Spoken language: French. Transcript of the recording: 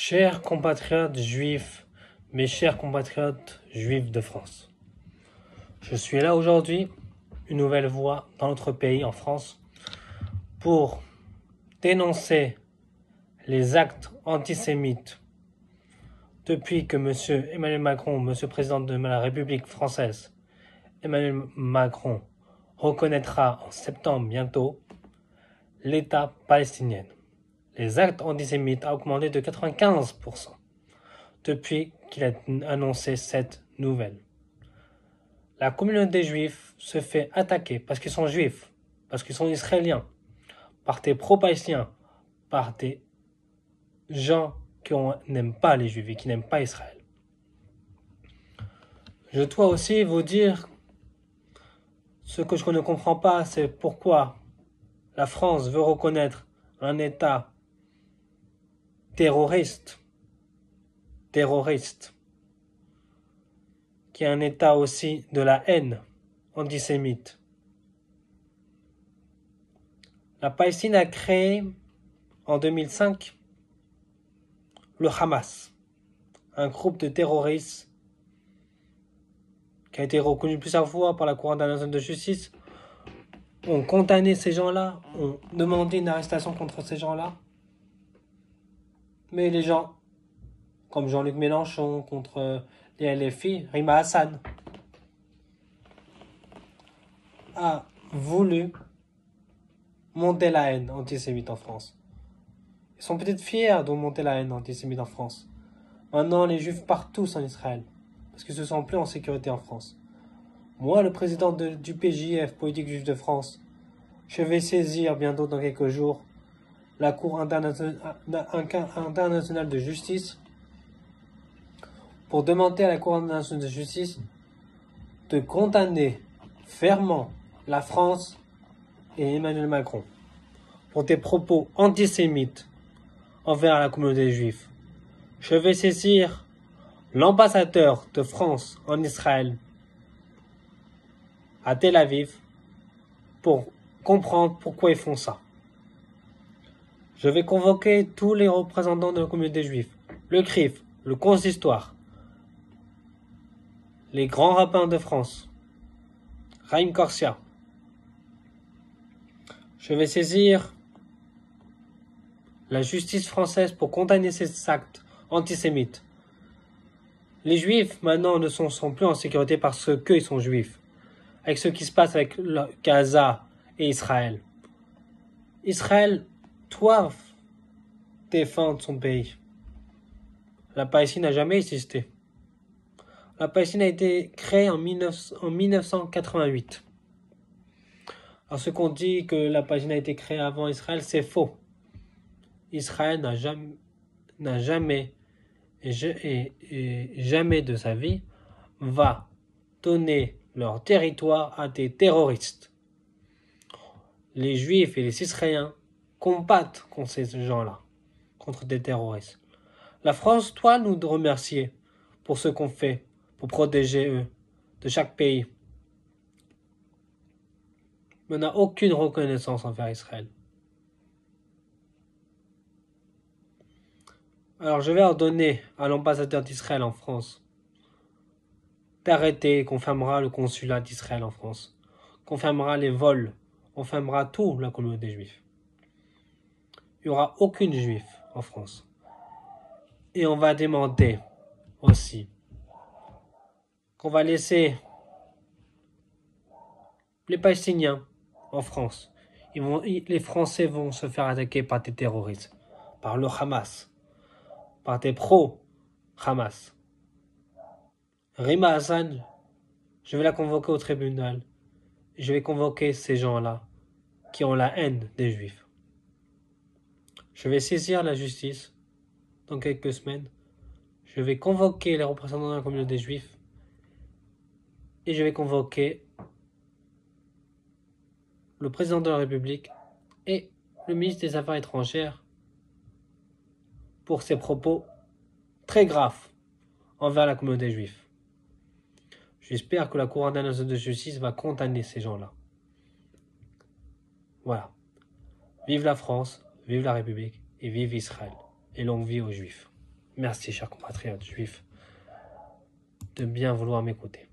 Chers compatriotes juifs, mes chers compatriotes juifs de France, je suis là aujourd'hui, une nouvelle fois dans notre pays, en France, pour dénoncer les actes antisémites depuis que M. Emmanuel Macron, M. Président de la République française, Emmanuel Macron, reconnaîtra en septembre bientôt l'État palestinien. Les actes antisémites ont augmenté de 95% depuis qu'il a annoncé cette nouvelle. La communauté juive se fait attaquer parce qu'ils sont juifs, parce qu'ils sont israéliens, par des pro-palestiniens, par des gens qui n'aiment pas les juifs et qui n'aiment pas Israël. Je dois aussi vous dire ce que je ne comprends pas, c'est pourquoi la France veut reconnaître un État terroriste, qui est un État aussi de la haine antisémite. La Palestine a créé en 2005 le Hamas, un groupe de terroristes qui a été reconnu plusieurs fois par la Cour internationale de justice. On condamné ces gens-là, on demandé une arrestation contre ces gens-là. Mais les gens, comme Jean-Luc Mélenchon contre les LFI, Rima Hassan, a voulu monter la haine antisémite en France. Ils sont peut-être fiers de monter la haine antisémite en France. Maintenant, les Juifs partent tous en Israël, parce qu'ils se sentent plus en sécurité en France. Moi, le président du PJF, Politique Juive de France, je vais saisir bientôt dans quelques jours la Cour internationale de justice pour demander à la Cour internationale de justice de condamner fermement la France et Emmanuel Macron pour des propos antisémites envers la communauté juive. Je vais saisir l'ambassadeur de France en Israël à Tel Aviv pour comprendre pourquoi ils font ça. Je vais convoquer tous les représentants de la communauté juive, le CRIF, le consistoire, les grands rabbins de France, Raïm Korsia. Je vais saisir la justice française pour condamner ces actes antisémites. Les juifs, maintenant, ne sont plus en sécurité parce qu'ils sont juifs. Avec ce qui se passe avec Gaza et Israël. Israël doit défendre son pays. La Palestine n'a jamais existé. La Palestine a été créée en 1988. Alors ce qu'on dit que la Palestine a été créée avant Israël, c'est faux. Israël n'a jamais de sa vie va donner leur territoire à des terroristes. Les Juifs et les Israéliens combattent contre ces gens-là, contre des terroristes. La France doit nous remercier pour ce qu'on fait, pour protéger eux, de chaque pays. Mais on n'a aucune reconnaissance envers Israël. Alors je vais ordonner à l'ambassadeur d'Israël en France d'arrêter et qu'on fermera le consulat d'Israël en France, qu'on fermera les vols, on fermera toute la communauté juive. Il n'y aura aucune juive en France. Et on va demander aussi qu'on va laisser les Palestiniens en France. Les Français vont se faire attaquer par des terroristes, par le Hamas, par des pro-Hamas. Rima Hassan, je vais la convoquer au tribunal. Je vais convoquer ces gens-là qui ont la haine des Juifs. Je vais saisir la justice dans quelques semaines. Je vais convoquer les représentants de la communauté juive et je vais convoquer le président de la République et le ministre des Affaires étrangères pour ses propos très graves envers la communauté juive. J'espère que la Cour internationale de justice va condamner ces gens-là. Voilà. Vive la France, vive la République et vive Israël. Et longue vie aux Juifs. Merci, chers compatriotes juifs, de bien vouloir m'écouter.